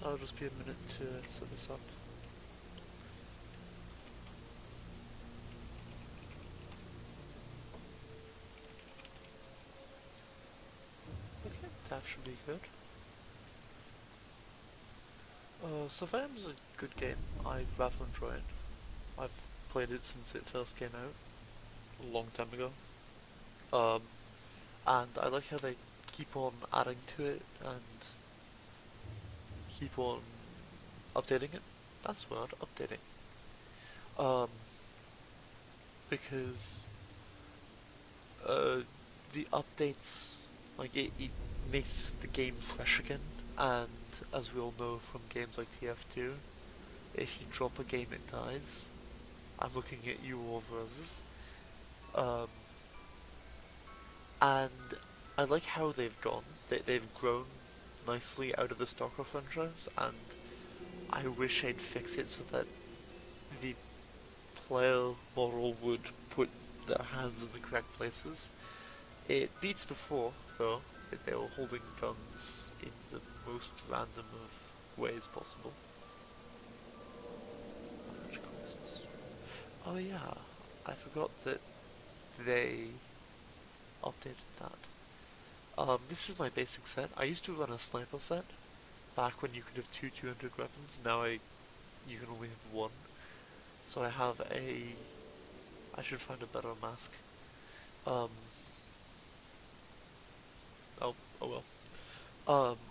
I'll just be a minute to set this up. Okay, that should be good. Survarium is a good game. I rather enjoy it. I've played it since it first came out, a long time ago. And I like how they keep on adding to it and keep on updating it. That's the word, updating. Because the updates, like it makes the game fresh again, and as we all know from games like TF2, if you drop a game it dies. I'm looking at you all brothers. And I like how they've gone. They've grown nicely out of the Stalker franchise, and I wish I'd fix it so that the player model would put their hands in the correct places. It beats before, though, if they were holding guns in the most random of ways possible. Oh yeah, I forgot that they updated that. This is my basic set. I used to run a sniper set, back when you could have two 200 weapons. Now you can only have one. So I have I should find a better mask. Oh well.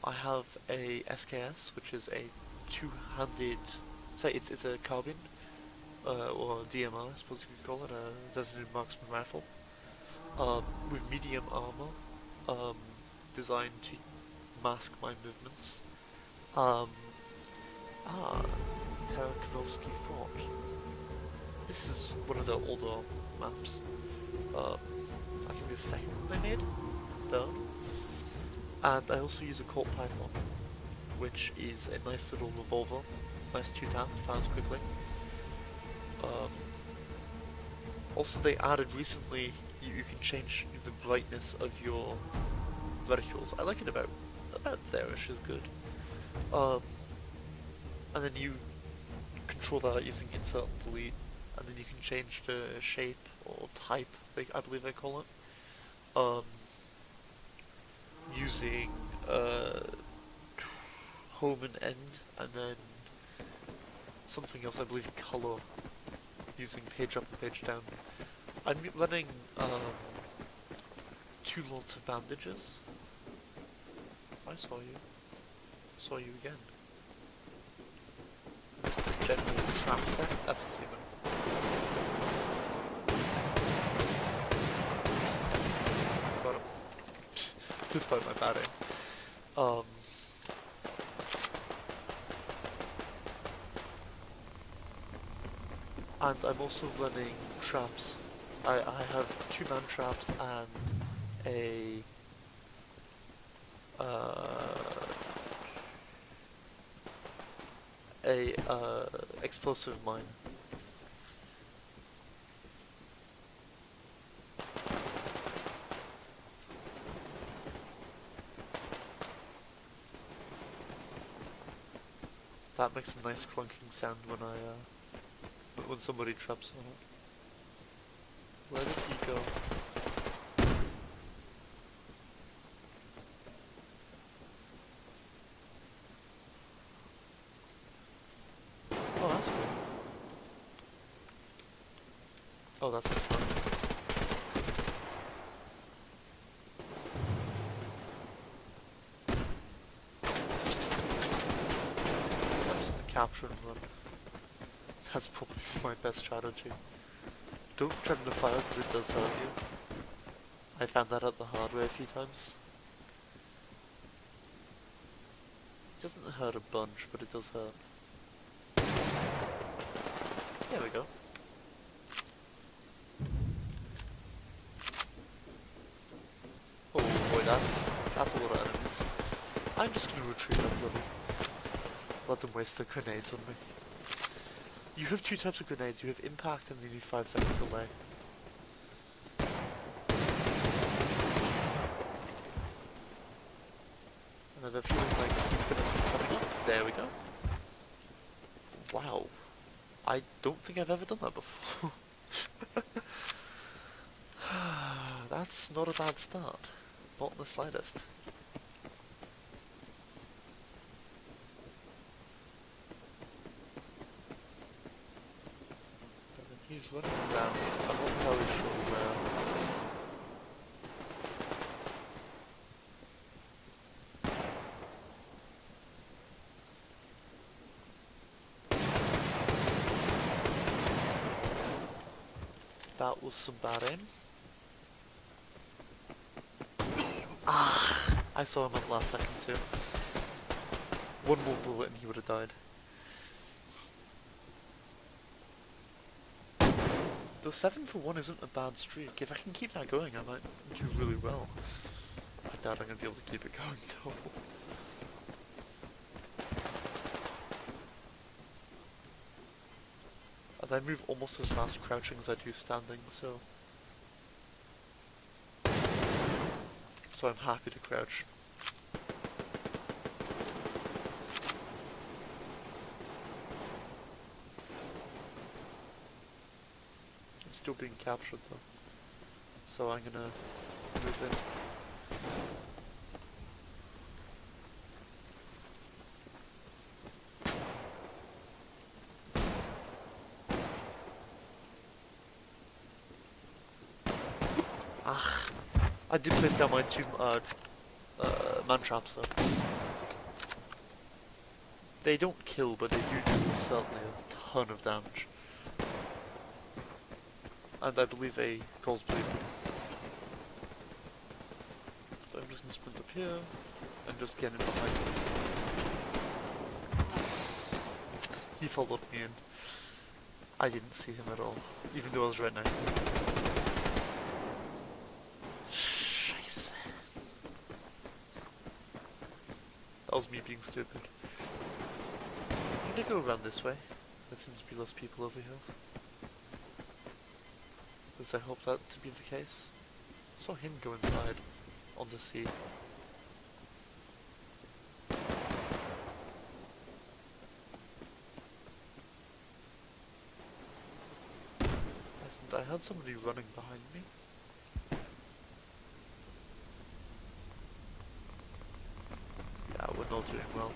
I have a SKS, which is a two-handed, say it's a carbine, or DMR, I suppose you could call it, a designated marksman rifle, with medium armor, designed to mask my movements. Terrakonovsky Fort. This is one of the older maps. I think the second one they made, third. And I also use a Colt Python, which is a nice little revolver, nice two-tap, fires quickly. Also, they added recently, you can change the brightness of your reticules. I like it about there-ish is good. And then you control that using insert and delete, and then you can change the shape or type, I believe they call it, using home and end, and then something else, I believe color, using page up and page down. I'm running 2 lots of bandages. I saw you again. The general trap set, that's a human. Got him. Despite my bad aim. And I'm also running traps. I have 2-man traps and a explosive mine. That makes a nice clunking sound when somebody traps on it. Where did he go? Oh, that's good. Oh, that's his fun. I'm just gonna capture and run. That's probably my best strategy. Don't threaten to fire because it does hurt you. I found that out the hard way a few times. It doesn't hurt a bunch, but it does hurt. There we go. Oh boy, that's a lot of enemies. I'm just gonna retreat a little. Let them waste their grenades on me. You have 2 types of grenades. You have impact and they need 5 second delay. And I have a feeling like he's gonna be coming up. There we go. Wow. I don't think I've ever done that before. That's not a bad start. Not in the slightest. He's running around. I'm not entirely sure where. That was some bad aim. Ah! I saw him at the last second too. One more bullet and he would have died. The 7 for 1 isn't a bad streak. If I can keep that going, I might do really well. I doubt I'm going to be able to keep it going though. And I move almost as fast crouching as I do standing, so I'm happy to crouch. I'm still being captured though, so I'm gonna move in. Ah, I did place down my 2 man traps though. They don't kill, but they do certainly a ton of damage. And I believe a Cole's bleeding. So I'm just gonna sprint up here and just get in behind him. He followed me in. I didn't see him at all, even though I was right next to him. Scheiße. That was me being stupid. I'm gonna go around this way. There seems to be less people over here. Because I hope that to be the case. I saw him go inside on the sea. I had somebody running behind me. Yeah, we're not doing well.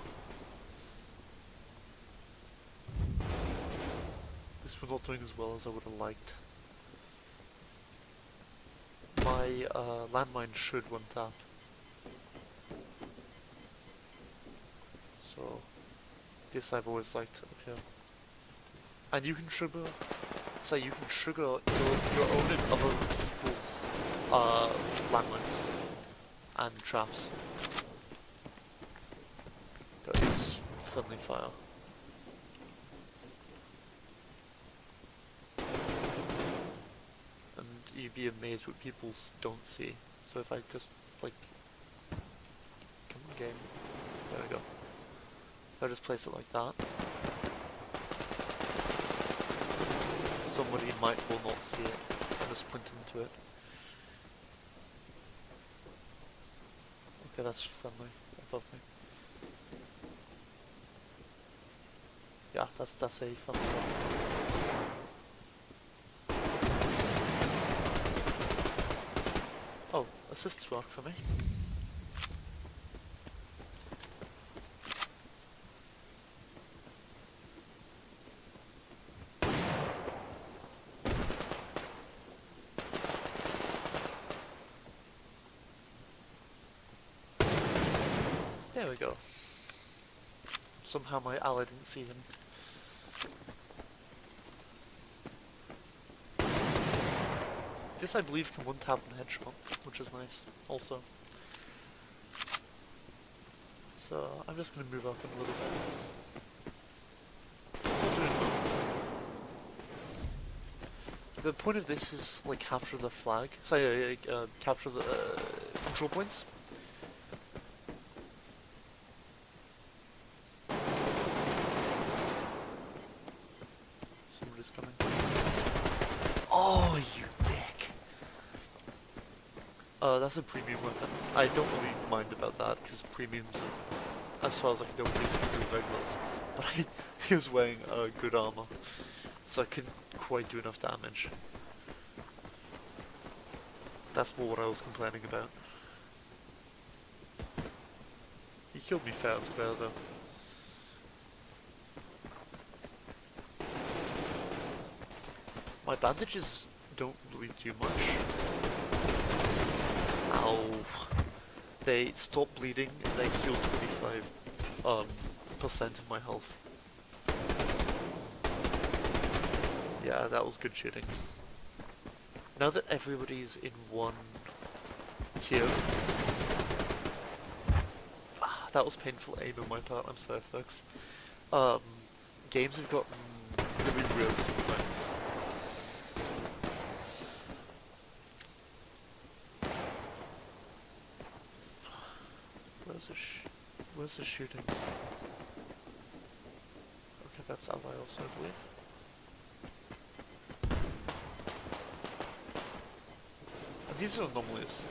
This we're not doing as well as I would have liked. My landmine should one tap. So this I've always liked up here. And you can trigger, so you can trigger your own and other people's landmines and traps. That is friendly fire. And you'd be amazed what people don't see. So if I just like, come on game, there we go. If I just place it like that, somebody might will not see it and just sprint into it. Okay, that's friendly above me. Yeah, that's a friendly one. Oh, assists work for me. There we go. Somehow my ally didn't see him. This I believe can one tap and headshot, which is nice also. So I'm just gonna move up a little bit. Still doing well. The point of this is like capture the flag. Sorry, capture the control points. Somebody's coming. Oh, you dick! That's a premium weapon. I don't really mind about that because premiums are as far as I can tell, these things are regulars. But he was wearing good armor, so I couldn't quite do enough damage. That's more what I was complaining about. He killed me fair and square though. My bandages don't really do much. Ow. They stop bleeding and they heal 25% of my health. Yeah, that was good shooting. Now that everybody's in one queue, that was painful aim on my part, I'm sorry folks. Games have gotten really real sometimes. Where's the shooting? Okay, that's ally also, I believe. And these are anomalies.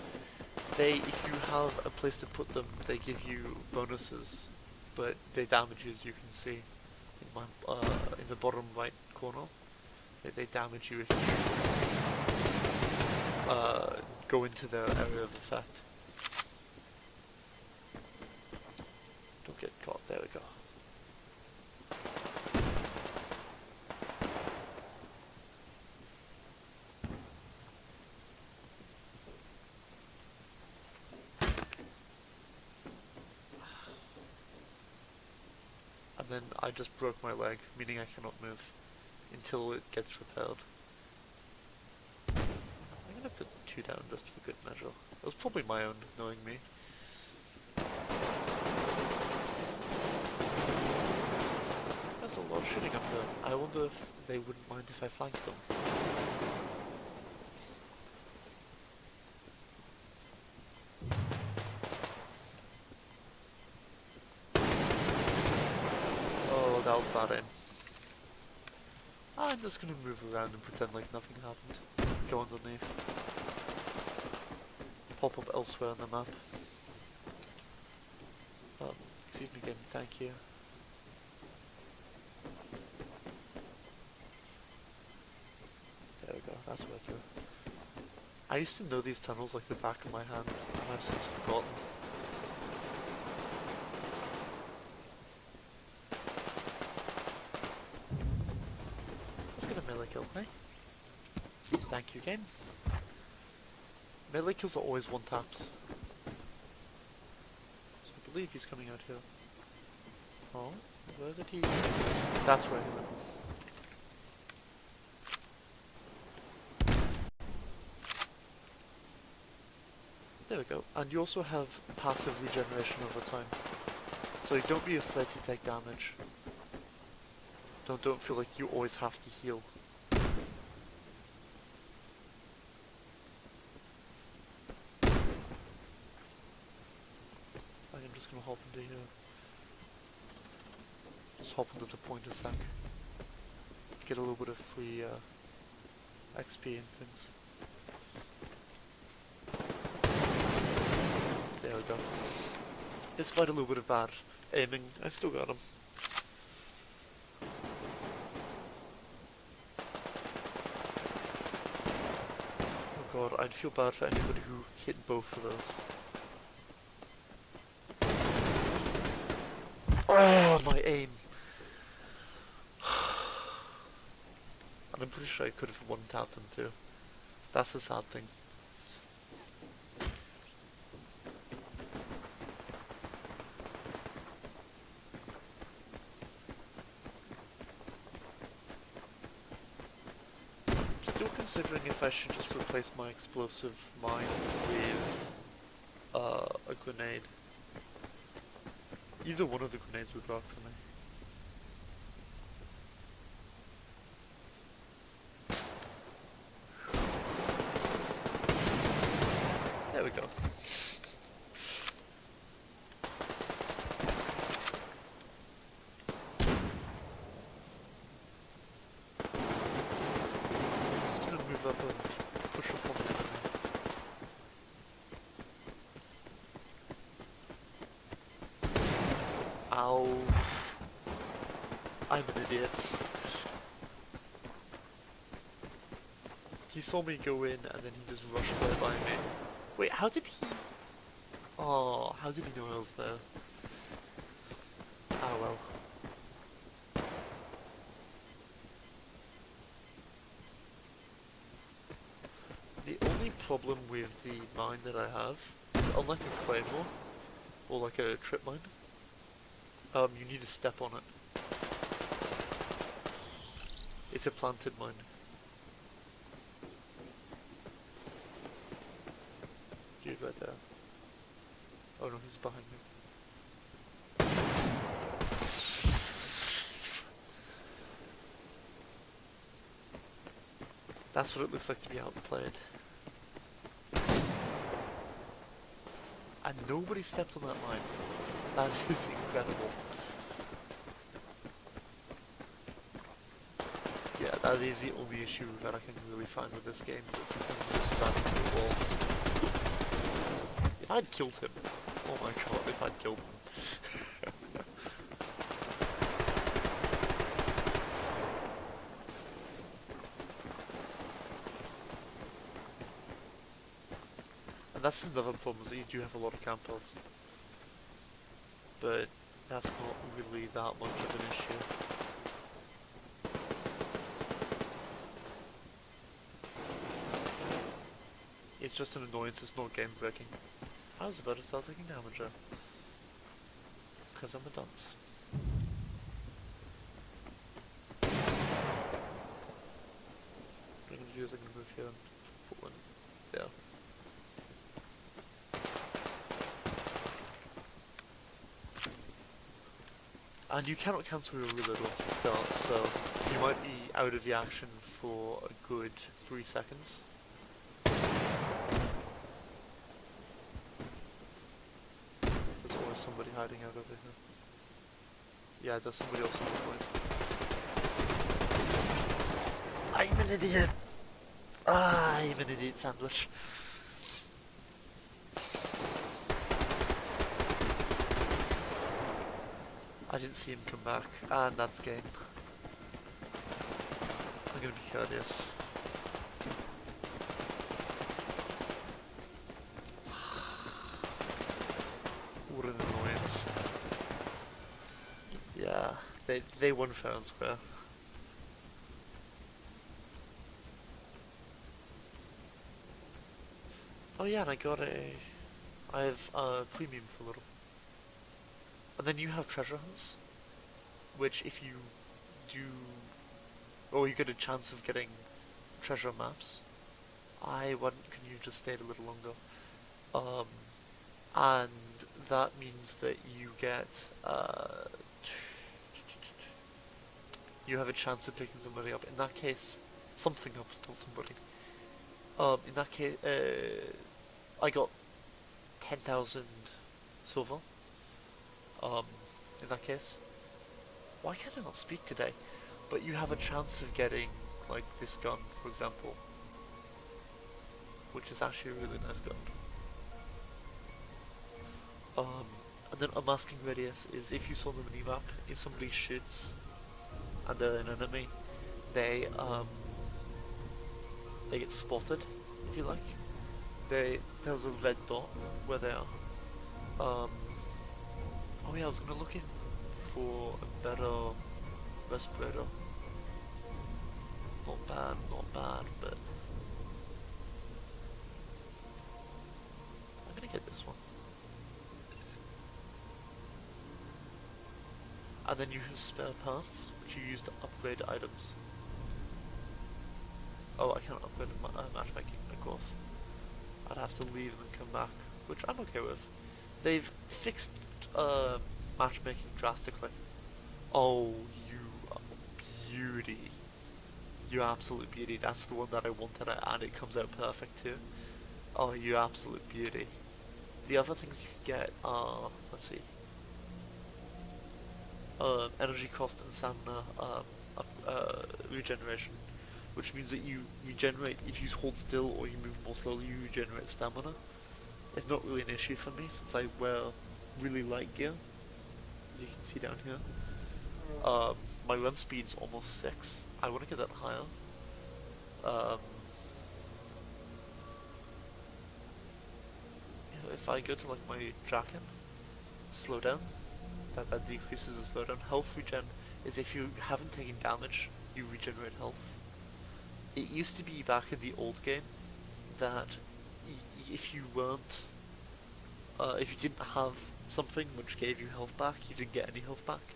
If you have a place to put them, they give you bonuses, but they damage you, as you can see in the bottom right corner. They damage you if you go into their area of effect. Don't get caught. There we go. And then I just broke my leg, meaning I cannot move until it gets repaired. I'm gonna put 2 down just for good measure. It was probably my own, knowing me. There's a lot of shooting up there. I wonder if they wouldn't mind if I flanked them. Oh, that was bad aim. I'm just gonna move around and pretend like nothing happened. Go underneath. Pop up elsewhere on the map. Excuse me, game, thank you. There we go, that's where through. I used to know these tunnels like the back of my hand, and I've since forgotten. Let's get a melee kill, hey? Thank you, game. Melee kills are always one taps. So I believe he's coming out here. Oh, where did he... That's where he went. There we go. And you also have passive regeneration over time. So don't be afraid to take damage. Don't feel like you always have to heal. I'm just gonna hop into here. Just hop into the point a sec. Get a little bit of free XP and things. There we go. Despite a little bit of bad aiming, I still got him. Oh god, I'd feel bad for anybody who hit both of those. Oh, my aim! And I'm pretty sure I could have one-tapped him too. That's the sad thing. Still considering if I should just replace my explosive mine with a grenade. Either one of the grenades would work for me. There we go. Just gonna move up and push up on the enemy. Ow. I'm an idiot. He saw me go in and then he just rushed right by me. Wait, how did he... Oh, how did he know I was there? Ah well. The only problem with the mine that I have is, unlike a claymore, or like a trip mine, you need to step on it. It's a planted mine. Dude right there. Oh no, he's behind me. That's what it looks like to be outplayed. And nobody stepped on that mine. That is incredible. Yeah, that is the only issue that I can really find with this game, is that sometimes you just stand on the walls. If I'd killed him, oh my god, if I'd killed him. And that's another problem, is that you do have a lot of campers. But that's not really that much of an issue. It's just an annoyance, it's not game breaking. I was about to start taking damage there. Because I'm a dunce. What I'm going to do is I'm going to move here and put one there. And you cannot cancel your reload once you start, so you might be out of the action for a good 3 seconds. There's always somebody hiding out over here. Yeah, there's somebody else on the point. I'm an idiot! I'm an idiot sandwich. I didn't see him come back, and that's game. I'm gonna be courteous. What an annoyance. Yeah, they won fair and square. Oh yeah, and I have premium for a little. And then you have treasure hunts, which if you do, or you get a chance of getting treasure maps, can you just stay a little longer? And that means that you get, you have a chance of picking somebody up. In that case, something up, still somebody. In that case, I got 10,000 silver. In that case, why can I not speak today? But you have a chance of getting, like, this gun, for example, which is actually a really nice gun. And then unmasking radius is if you saw the minimap, if somebody shoots and they're an enemy, they get spotted, if you like. There's a red dot where they are. Oh yeah, I was gonna look in for a better respirator. Not bad, but I'm gonna get this one. And then you have spare parts, which you use to upgrade items. Oh, I can't upgrade matchmaking, of course. I'd have to leave and come back, which I'm okay with. They've fixed matchmaking drastically. Oh, you beauty. You absolute beauty. That's the one that I wanted, and it comes out perfect too. Oh, you absolute beauty. The other things you can get are, let's see, energy cost and stamina regeneration, which means that you regenerate if you hold still or you move more slowly. You regenerate stamina. It's not really an issue for me since I wear really light gear. as you can see down here. My run speed's almost 6. I want to get that higher. If I go to like my jacket, slow down, that decreases the slowdown. Health regen is if you haven't taken damage, you regenerate health. It used to be back in the old game that if you weren't, if you didn't have something which gave you health back, you didn't get any health back.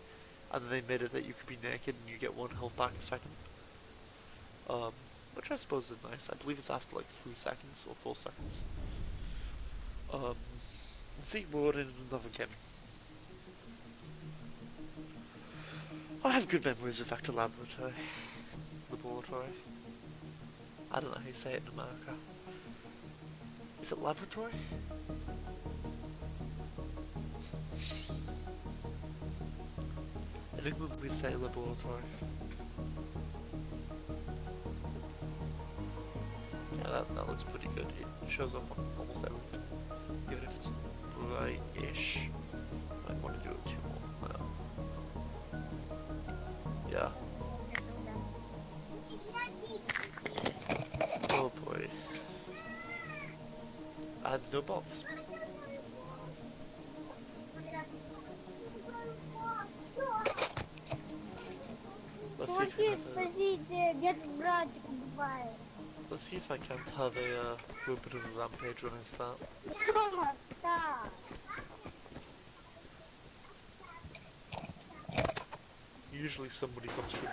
And then they made it that you could be naked and you get 1 health back a second. Which I suppose is nice. I believe it's after like 3 seconds or 4 seconds. Let's see, we're in another game. I have good memories of Vector Laboratory. Laboratory. I don't know how you say it in America. Is it laboratory? In England we say laboratory. Yeah, that looks pretty good. It shows up on almost everything. Even if it's bright-ish. I might want to do it 2 more. Yeah. Oh boy. And no bots. Let's see if we have let's see if I can't have a little bit of a rampage when I start. Usually somebody comes through.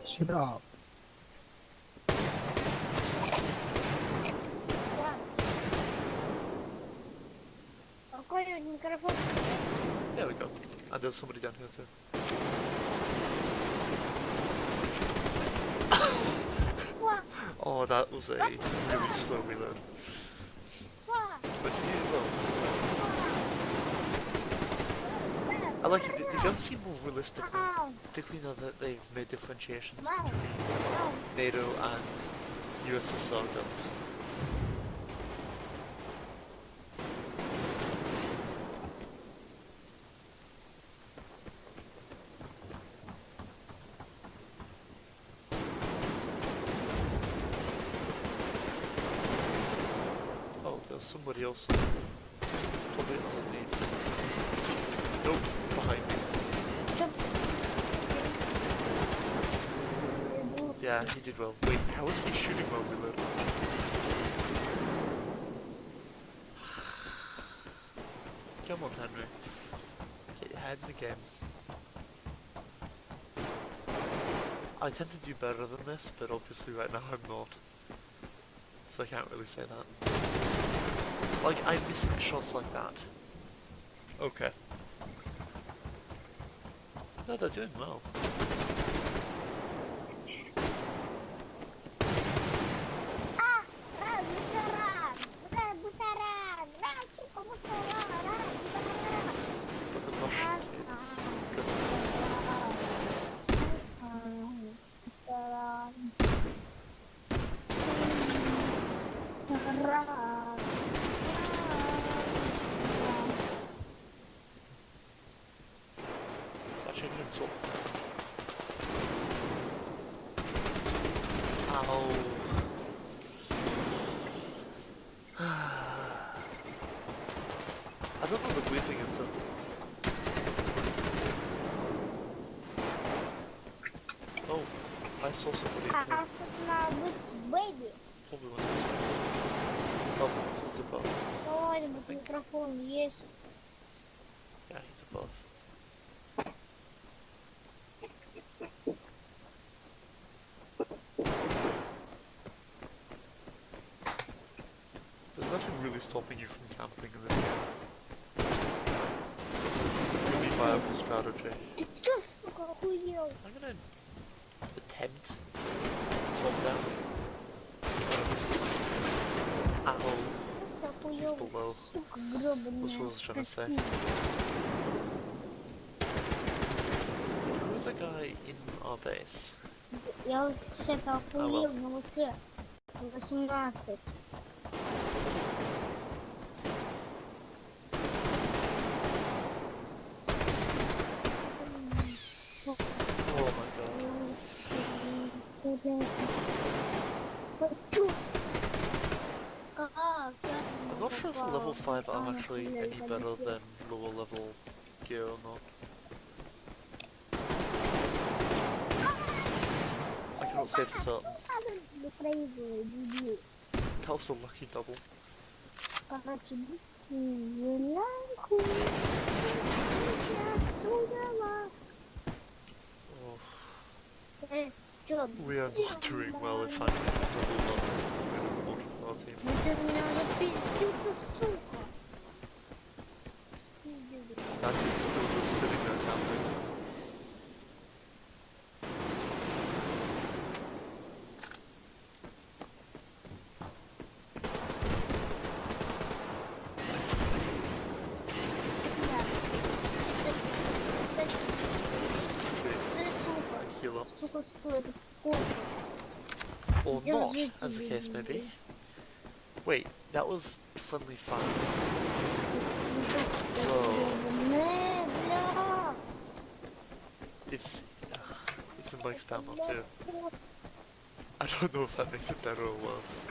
Shut up. There we go. And there's somebody down here too. Oh, that was a really slow reload. But you did well. I like it. The guns seem more realistic now, particularly now that they've made differentiations between NATO and USSR guns. There's somebody else. Probably underneath. Nope, behind me. Yeah, he did well. Wait, how is he shooting while reloading? Come on, Henry. Get your head in the game. I tend to do better than this, but obviously right now I'm not. So I can't really say that. Like, I'm missing shots like that. Okay. No, they're doing well. But the Russian kids, goodness. Actually, I'm gonna drop that. Ow. I don't know the weird thing is that oh, I saw somebody up here. Probably went this way. Oh, he's above. I think. Yeah, he's above. There's nothing really stopping you from camping in this game. It's a really viable strategy. I'm gonna attempt to drop down. Ow. He's below. That's what I was trying to say. Who's the guy in our base? Я сейчас охуел на луке. 18. level 5 are Ana actually Filha any da better Bacia. than lower level gear or not? I cannot say for certain. Do crazy, Didi. That was a lucky double. Para te dizer, Oh, é, job. we are not doing well if I'm level 1 minimum order for our team. That is still just sitting there counting. Just concentrate and heal up. Or not, as the case may be. Wait, that was friendly fire. So it's in my spam now too. I don't know if that makes it better or worse.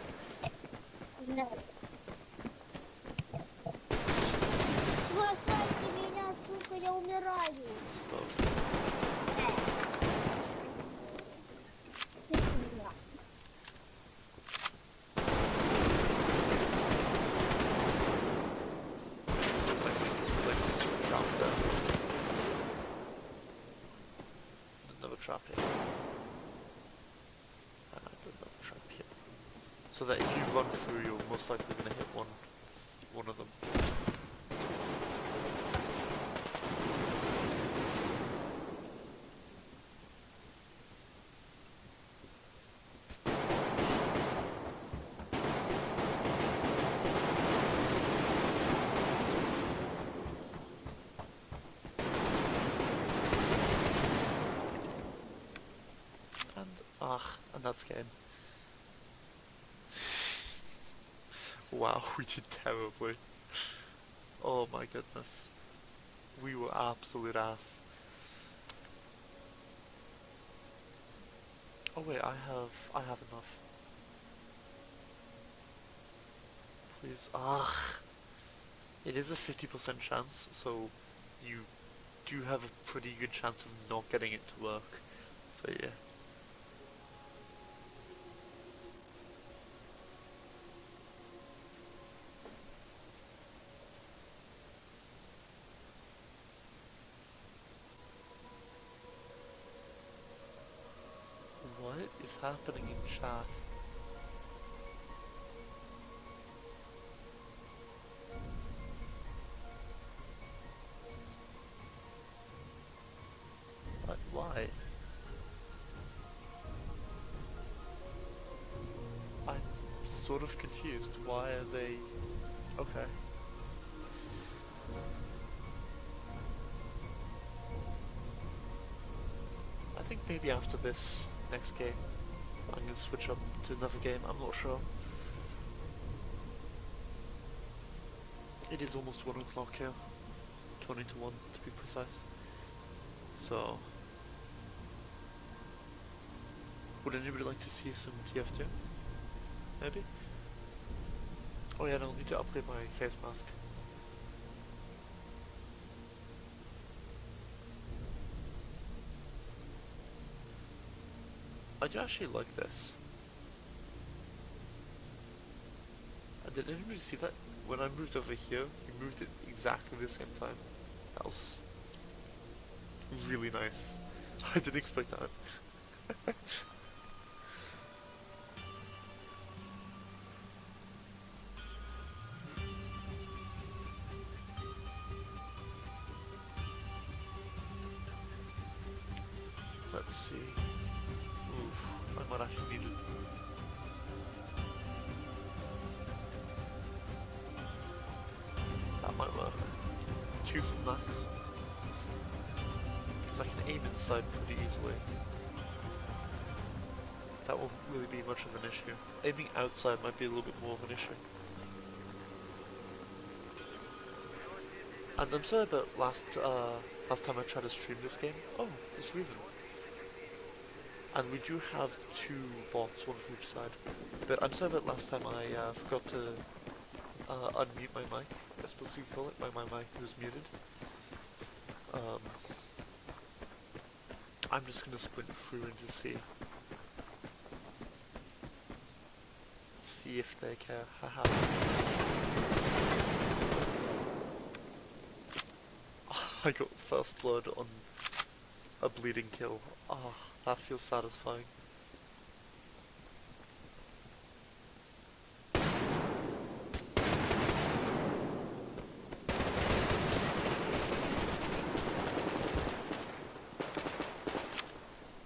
Спасайте меня, сука, я умираю. Suppose. Looks like we need to place a trap there. Another trap here. And another trap here. So that if you run through, you're most likely going to hit one of them. And that's game. Wow, we did terribly. Oh my goodness. We were absolute ass. Oh wait, I have enough. Please, it is a 50% chance, so you do have a pretty good chance of not getting it to work. So yeah. What is happening in chat? Why? I'm sort of confused. Why are they... Okay. I think maybe after this next game, I'm gonna switch up to another game. I'm not sure. It is almost 1 o'clock here. 20 to 1 to be precise. So... Would anybody like to see some TF2? Maybe? Oh yeah, and I'll need to upgrade my face mask. I do actually like this. Did anybody see that? When I moved over here, he moved at exactly the same time. That was really nice. I didn't expect that. Let's see. Ooh, I might actually need it. That might work. 2 from max. Because I can aim inside pretty easily. That won't really be much of an issue. Aiming outside might be a little bit more of an issue. And I'm sorry about last time I tried to stream this game. Oh, it's Riven. And we do have 2 bots, one from each side. But I'm sorry about last time I forgot to unmute my mic, I suppose you could call it. My mic was muted. Um, I'm just gonna sprint through and just see if they care. Haha. I got first blood on a bleeding kill. Oh, that feels satisfying.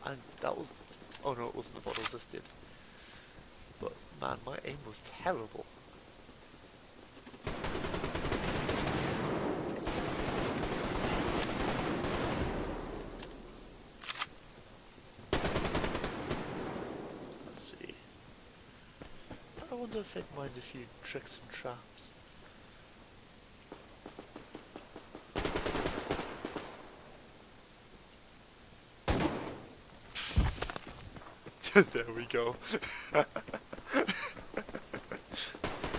And that was... Oh no, it wasn't the bottle assisted. But man, my aim was terrible. Let's see. I wonder if they'd mind a few tricks and traps. There we go.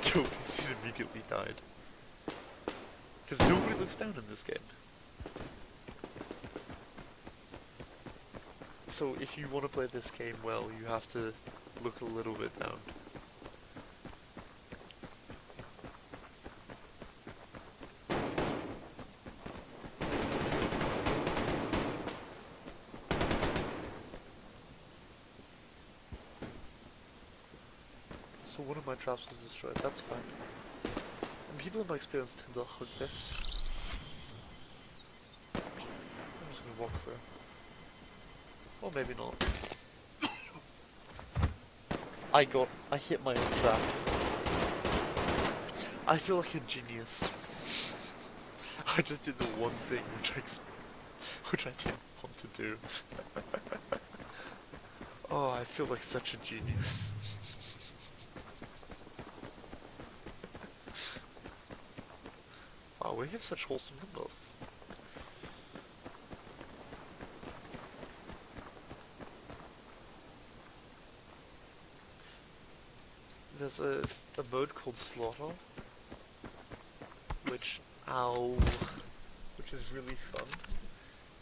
Killed me and immediately died. Because nobody looks down in this game. So if you want to play this game well, you have to look a little bit down. So one of my traps was destroyed, that's fine. And people in my experience tend to hug this. I'm just gonna walk through. Or maybe not. I hit my own trap. I feel like a genius. I just did the one thing which I didn't want to do. Oh, I feel like such a genius. Wow, we have such wholesome numbers. There's a mode called Slaughter, which is really fun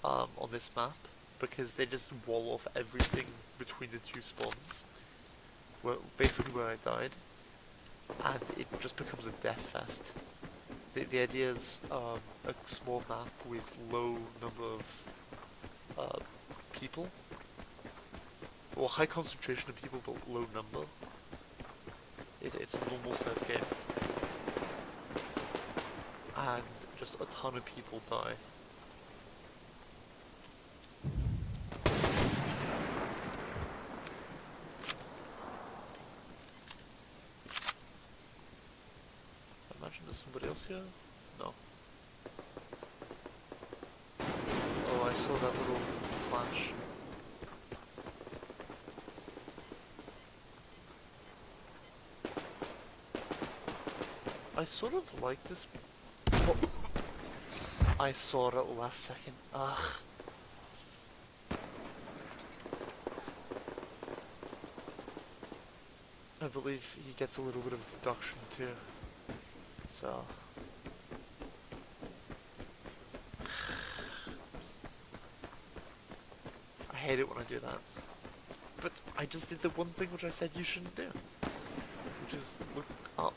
on this map, because they just wall off everything between the two spawns, basically where I died, and it just becomes a death fest. The idea is a small map with low number of people, or high concentration of people but low number. It's a normal size game, and just a ton of people die. I imagine there's somebody else here? No. Oh, I saw that little flash. I sort of like this. Oh. I saw it at the last second. Ugh. I believe he gets a little bit of deduction too. So. I hate it when I do that. But I just did the one thing which I said you shouldn't do. Which is look up.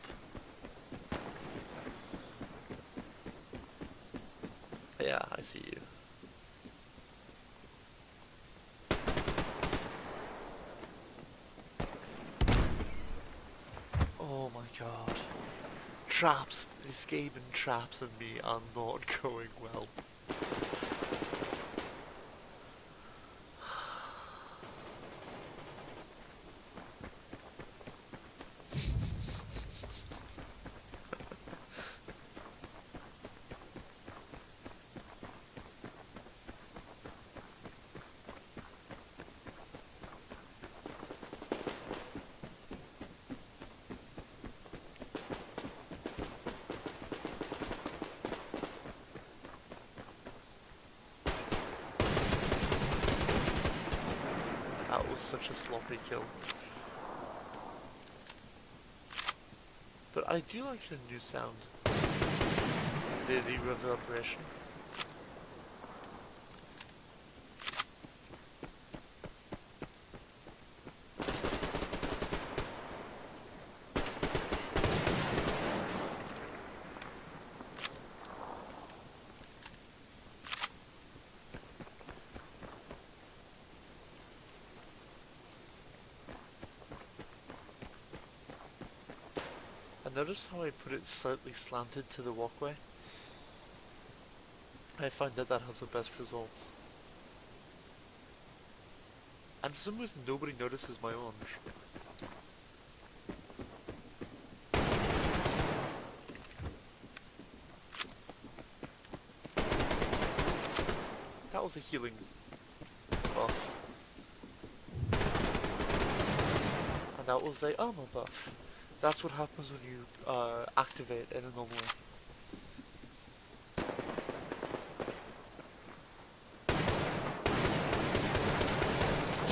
Yeah, I see you. Oh my god. Traps. This game and traps and me are not going well. That was such a sloppy kill. But I do like the new sound. The reverberation. And notice how I put it slightly slanted to the walkway? I find that has the best results. And for some reason nobody notices my orange. That was a healing buff. And that was a armor buff. That's what happens when you activate an anomaly.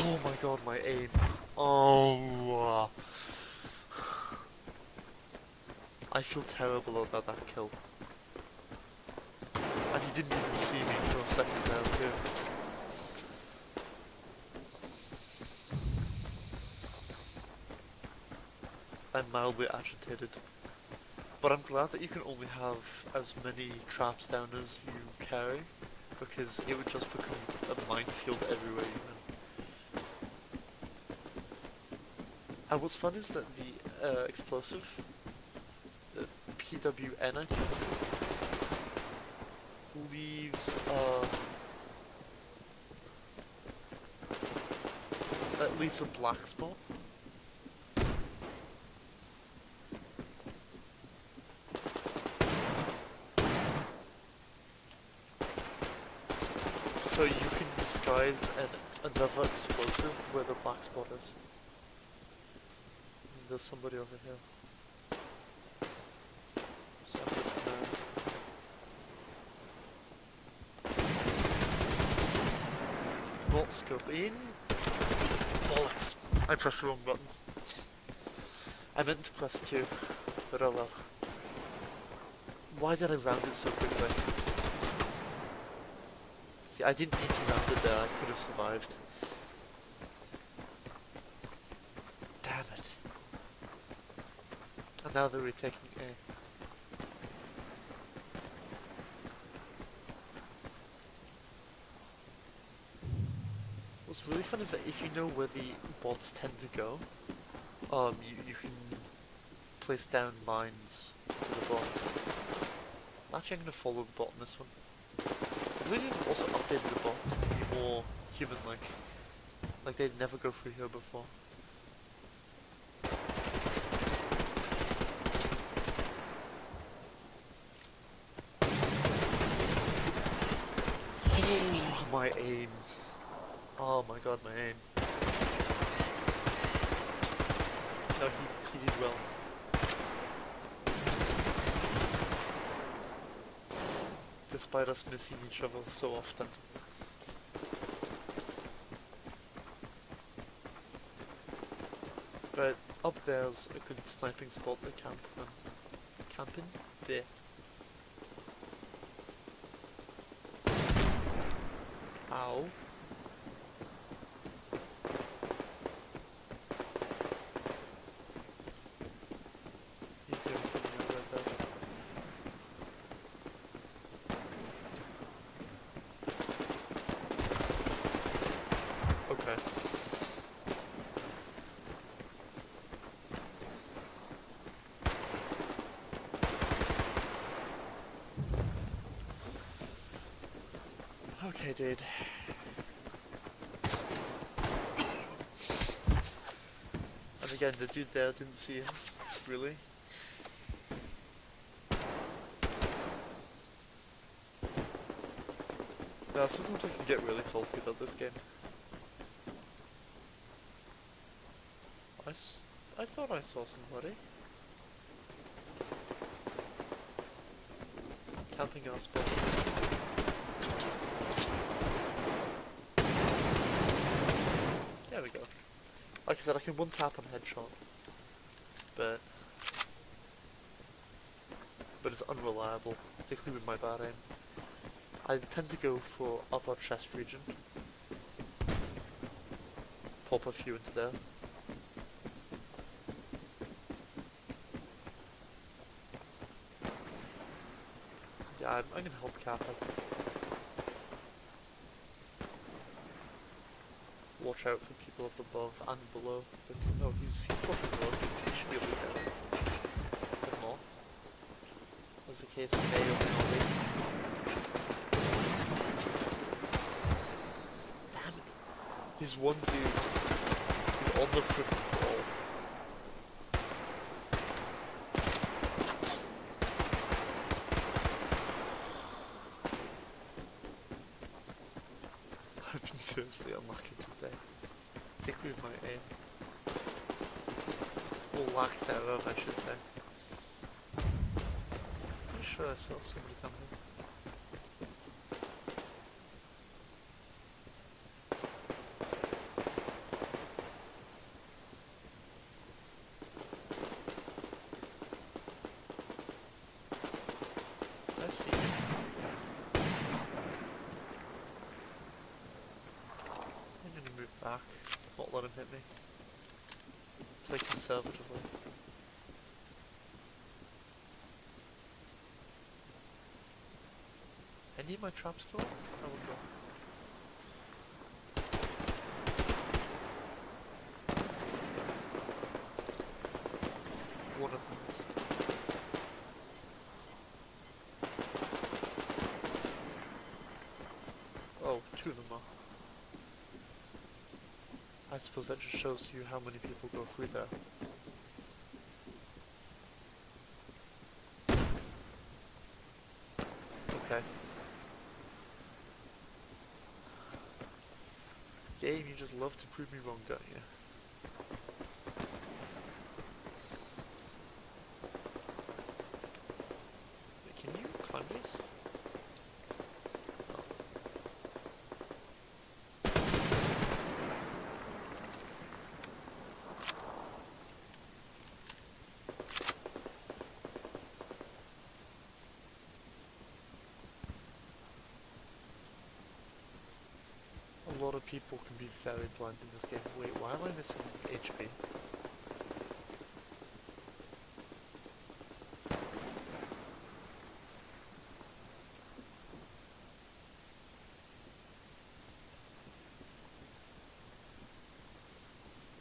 Oh my god, my aim. Oh. I feel terrible about that kill. And he didn't even see me for a second there too. I'm mildly agitated. But I'm glad that you can only have as many traps down as you carry, because it would just become a minefield everywhere you went. And what's fun is that the explosive, the PWN I think it's called, leaves that leaves a black spot. So you can disguise another explosive where the black spot is. And there's somebody over here. So I'm just gonna... Not scope in. Bollocks. I pressed the wrong button. I meant to press 2, but oh well. Why did I round it so quickly? See, I didn't need to round it there, I could have survived. Damn it. And now they're retaking A. What's really fun is that if you know where the bots tend to go, you can place down mines for the bots. Actually, I'm gonna follow the bot on this one. I believe they've also updated the bots to be more human-like. Like they'd never go through here before. Oh, my aim. Oh my god, my aim. No, he did well. Despite us missing each other so often. But up there's a good sniping spot to camp on. Camping? There. Ow. He's going to kill me right there. Okay. Okay, dude. And again, the dude there didn't see him. Really? Now, sometimes I can get really salty about this game. I thought I saw somebody. Camping our spot. There we go. Like I said, I can one tap on headshot. But but it's unreliable, particularly with my bad aim. I tend to go for upper chest region, pop a few into there. Yeah, I'm gonna help Cap, I think. Watch out for people up above and below. But no, he's pushing below. He should be able to get it. But not. As the case may or may not be. Damn it. There's one dude who's on the freaking wall. I've been seriously unlucky today. Particularly with my aim. Or lack thereof, I should say. Pretty sure I saw somebody come here. I see you. I'm gonna move back, not let him hit me. Play conservatively. Any of my traps still? I wonder. One of them is. Oh, two of them are. I suppose that just shows you how many people go through there. Okay. Game, you just love to prove me wrong, don't you? Wait, can you climb these? Oh. A lot of people can be very blind in this game. Wait, why am I missing HP?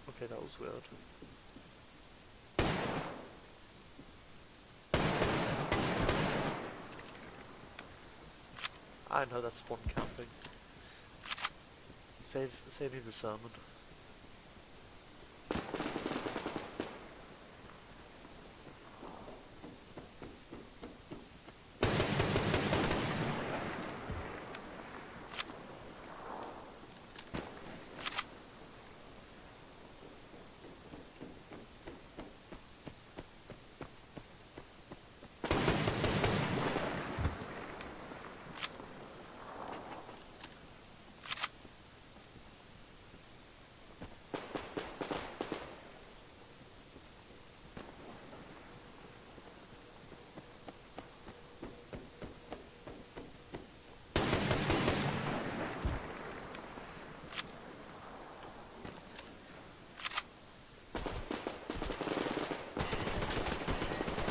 Okay, that was weird. I know that's spawn camping. Save me the sermon.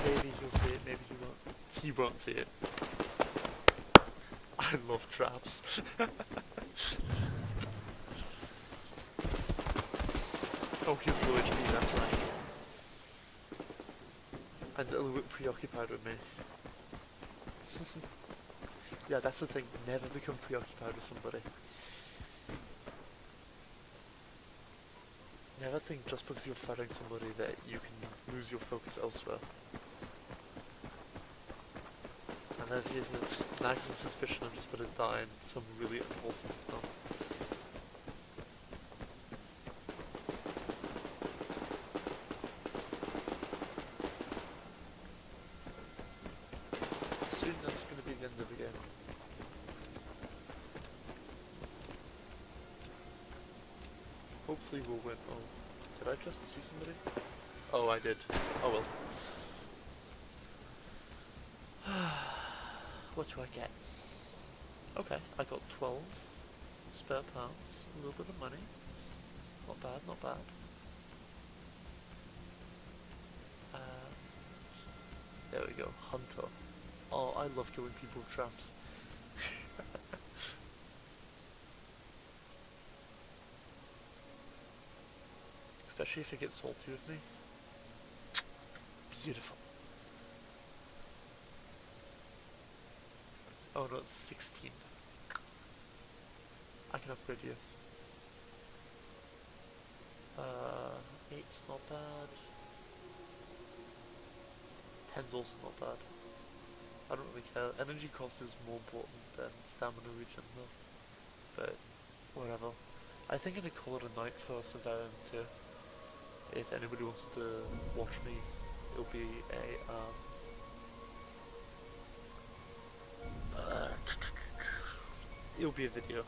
Maybe he'll see it, maybe he won't. He won't see it. I love traps. Oh, he's low HP, that's right. And a little bit preoccupied with me. Yeah, that's the thing, never become preoccupied with somebody. Never think just because you're fighting somebody that you can lose your focus elsewhere. And if you have nagging suspicion I'm just gonna die in some really impulsive film. Soon that's gonna be the end of the game. Hopefully we'll win. Oh, did I just see somebody? Oh, I did. Oh well. what do I get? Okay, I got 12 spare parts, a little bit of money. Not bad, not bad. There we go, Hunter. Oh, I love killing people with traps. Especially if it gets salty with me. Beautiful. Oh no, it's 16. I can upgrade you. 8's not bad. 10's also not bad. I don't really care. Energy cost is more important than stamina regen though. But, whatever. I think I'm gonna call it a night for survarium too. If anybody wants to watch me, it'll be it'll be a video.